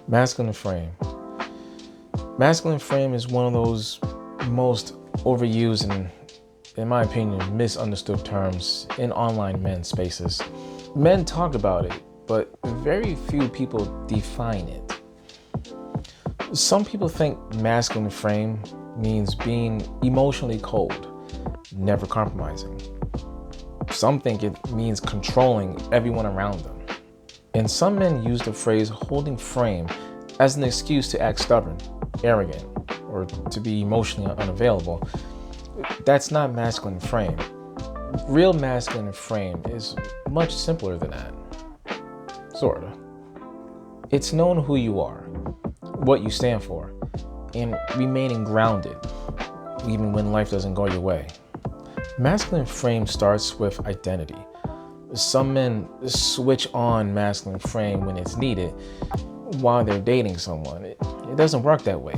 Masculine frame. Masculine frame is one of those most overused and, in my opinion, misunderstood terms in online men's spaces. Men talk about it, but very few people define it. Some people think masculine frame means being emotionally cold, never compromising. Some think it means controlling everyone around them. And some men use the phrase holding frame as an excuse to act stubborn, arrogant, or to be emotionally unavailable. That's not masculine frame. Real masculine frame is much simpler than that. Sorta. It's knowing who you are, what you stand for, and remaining grounded, even when life doesn't go your way. Masculine frame starts with identity. Some men switch on masculine frame when it's needed while they're dating someone. It doesn't work that way.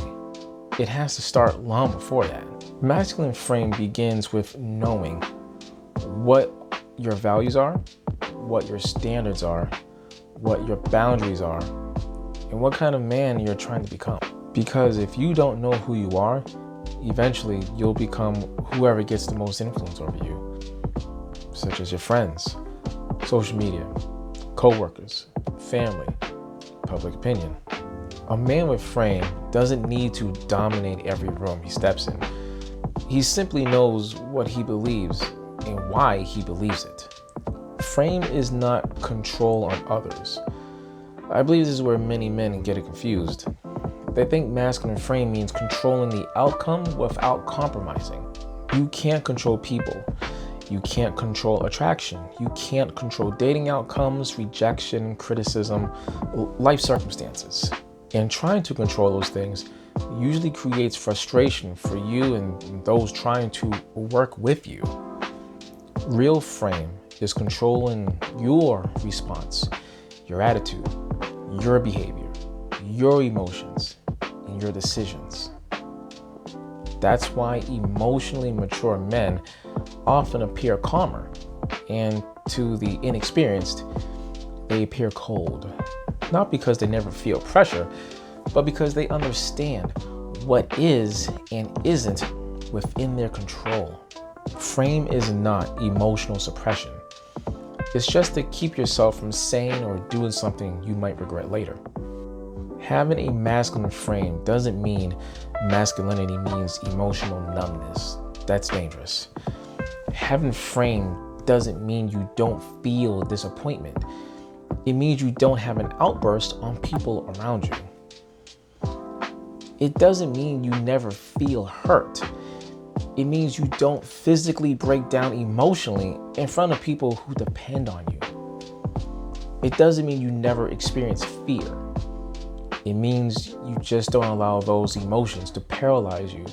It has to start long before that. Masculine frame begins with knowing what your values are, what your standards are, what your boundaries are, and what kind of man you're trying to become. Because if you don't know who you are, eventually you'll become whoever gets the most influence over you, such as your friends, social media, co-workers, family, public opinion. A man with frame doesn't need to dominate every room he steps in. He simply knows what he believes and why he believes it. Frame is not control on others. I believe this is where many men get it confused. They think masculine frame means controlling the outcome without compromising. You can't control people. You can't control attraction. You can't control dating outcomes, rejection, criticism, life circumstances. And trying to control those things usually creates frustration for you and those trying to work with you. Real frame is controlling your response, your attitude, your behavior, your emotions, and your decisions. That's why emotionally mature men often appear calmer, and to the inexperienced, they appear cold. Not because they never feel pressure, but because they understand what is and isn't within their control. Frame is not emotional suppression. It's just to keep yourself from saying or doing something you might regret later. Having a masculine frame doesn't mean masculinity means emotional numbness. That's dangerous. Having frame doesn't mean you don't feel disappointment. It means you don't have an outburst on people around you. It doesn't mean you never feel hurt. It means you don't physically break down emotionally in front of people who depend on you. It doesn't mean you never experience fear. It means you just don't allow those emotions to paralyze you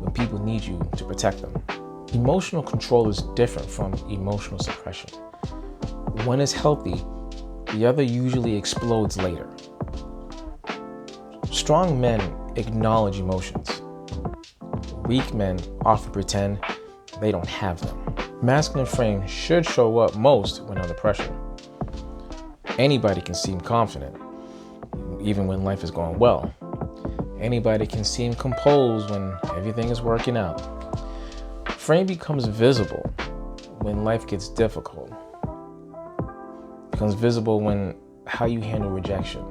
when people need you to protect them. Emotional control is different from emotional suppression. One is healthy, the other usually explodes later. Strong men acknowledge emotions. Weak men often pretend they don't have them. Masculine frame should show up most when under pressure. Anybody can seem confident, even when life is going well. Anybody can seem composed when everything is working out. Frame becomes visible when life gets difficult. It becomes visible when how you handle rejection,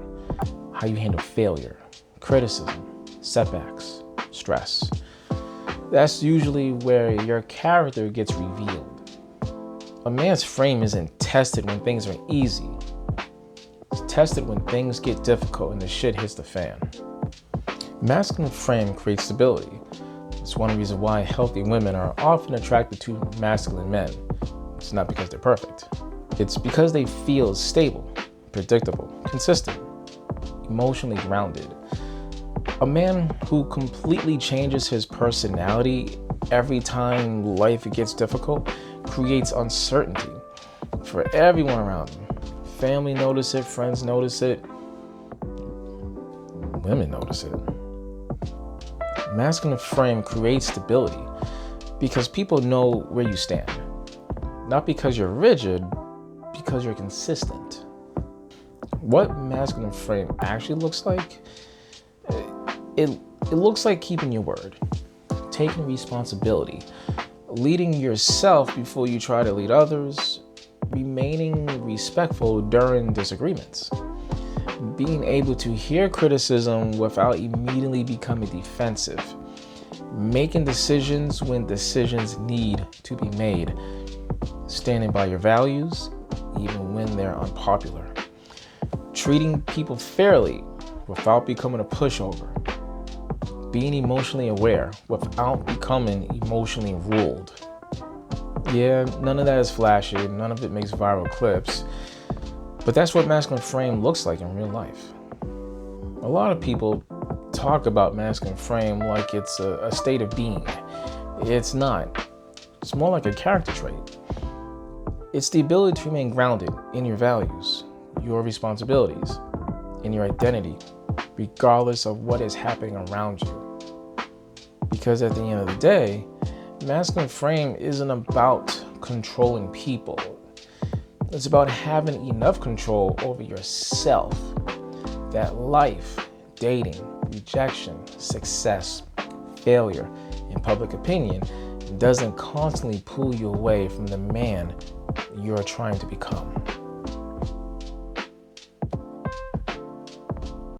how you handle failure, criticism, setbacks, stress. That's usually where your character gets revealed. A man's frame isn't tested when things are easy. It's tested when things get difficult and the shit hits the fan. Masculine frame creates stability. It's one reason why healthy women are often attracted to masculine men. It's not because they're perfect. It's because they feel stable, predictable, consistent, emotionally grounded. A man who completely changes his personality every time life gets difficult creates uncertainty for everyone around him. Family notice it, friends notice it, women notice it. Masculine frame creates stability because people know where you stand. Not because you're rigid, because you're consistent. What masculine frame actually looks like, it looks like keeping your word, taking responsibility, leading yourself before you try to lead others, remaining respectful during disagreements, being able to hear criticism without immediately becoming defensive, making decisions when decisions need to be made, standing by your values even when they're unpopular, treating people fairly without becoming a pushover, being emotionally aware without becoming emotionally ruled. Yeah, none of that is flashy, none of it makes viral clips, but that's what masculine frame looks like in real life. A lot of people talk about masculine frame like it's a state of being. It's not. It's more like a character trait. It's the ability to remain grounded in your values, your responsibilities, in your identity, regardless of what is happening around you. Because at the end of the day, masculine frame isn't about controlling people. It's about having enough control over yourself that life, dating, rejection, success, failure, and public opinion doesn't constantly pull you away from the man you're trying to become.